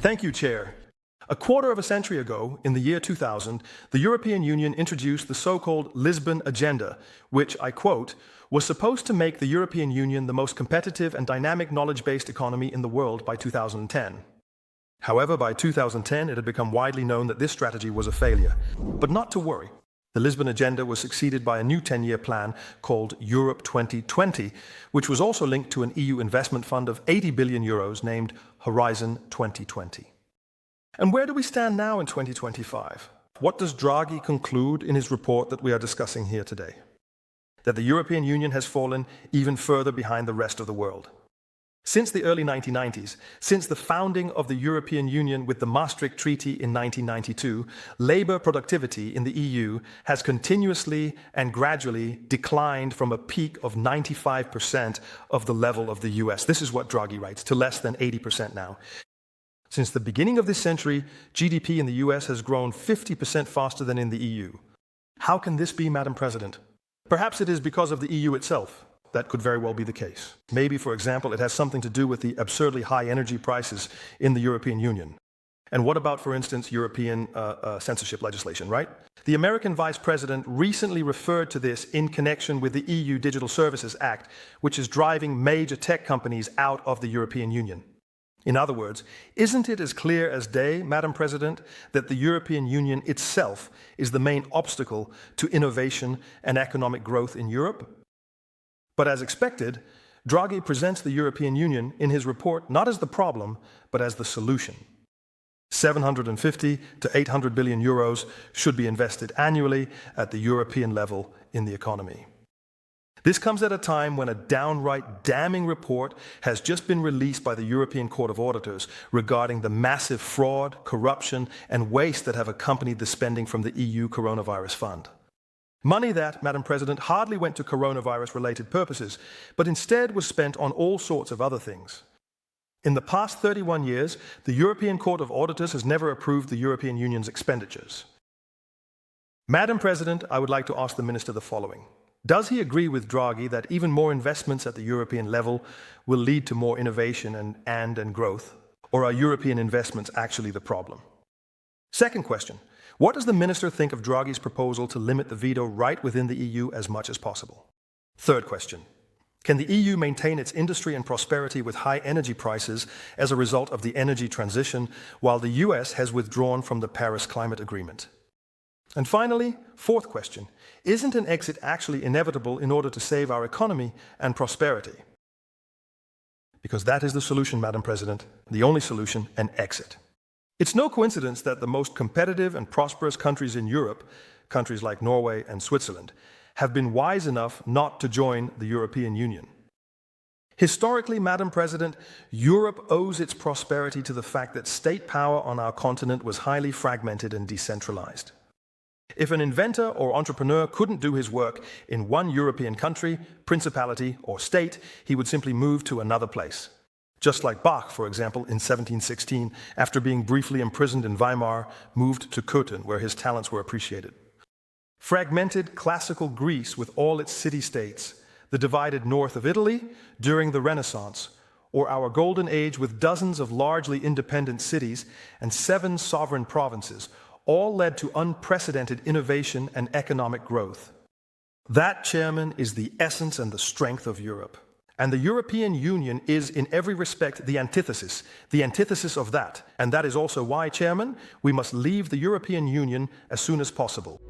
Thank you, Chair. A quarter of a century ago, in the year 2000, the European Union introduced the so-called Lisbon Agenda, which, I quote, was supposed to make the European Union the most competitive and dynamic knowledge-based economy in the world by 2010. However, by 2010, it had become widely known that this strategy was a failure. But not to worry. The Lisbon Agenda was succeeded by a new 10-year plan called Europe 2020, which was also linked to an EU investment fund of 80 billion euros named Horizon 2020. And where do we stand now in 2025? What does Draghi conclude in his report that we are discussing here today? That the European Union has fallen even further behind the rest of the world. Since the early 1990s, since the founding of the European Union with the Maastricht Treaty in 1992, labor productivity in the EU has continuously and gradually declined from a peak of 95% of the level of the US. This is what Draghi writes, to less than 80% now. Since the beginning of this century, GDP in the US has grown 50% faster than in the EU. How can this be, Madam President? Perhaps it is because of the EU itself. That could very well be the case. Maybe, for example, it has something to do with the absurdly high energy prices in the European Union. And what about, for instance, European censorship legislation, right? The American Vice President recently referred to this in connection with the EU Digital Services Act, which is driving major tech companies out of the European Union. In other words, isn't it as clear as day, Madam President, that the European Union itself is the main obstacle to innovation and economic growth in Europe? But as expected, Draghi presents the European Union in his report not as the problem, but as the solution. 750 to 800 billion euros should be invested annually at the European level in the economy. This comes at a time when a downright damning report has just been released by the European Court of Auditors regarding the massive fraud, corruption, and waste that have accompanied the spending from the EU Coronavirus Fund. Money that, Madam President, hardly went to coronavirus-related purposes, but instead was spent on all sorts of other things. In the past 31 years, the European Court of Auditors has never approved the European Union's expenditures. Madam President, I would like to ask the Minister the following. Does he agree with Draghi that even more investments at the European level will lead to more innovation and growth? Or are European investments actually the problem? Second question. What does the Minister think of Draghi's proposal to limit the veto right within the EU as much as possible? Third question. Can the EU maintain its industry and prosperity with high energy prices as a result of the energy transition, while the US has withdrawn from the Paris Climate Agreement? And finally, fourth question. Isn't an exit actually inevitable in order to save our economy and prosperity? Because that is the solution, Madam President, the only solution, an exit. It's no coincidence that the most competitive and prosperous countries in Europe, countries like Norway and Switzerland, have been wise enough not to join the European Union. Historically, Madam President, Europe owes its prosperity to the fact that state power on our continent was highly fragmented and decentralized. If an inventor or entrepreneur couldn't do his work in one European country, principality, or state, he would simply move to another place. Just like Bach, for example, in 1716, after being briefly imprisoned in Weimar, moved to Cöthen, where his talents were appreciated. Fragmented classical Greece with all its city-states, the divided north of Italy during the Renaissance, or our golden age with dozens of largely independent cities and 7 sovereign provinces, all led to unprecedented innovation and economic growth. That, Chairman, is the essence and the strength of Europe. And the European Union is, in every respect, the antithesis of that. And that is also why, Chairman, we must leave the European Union as soon as possible.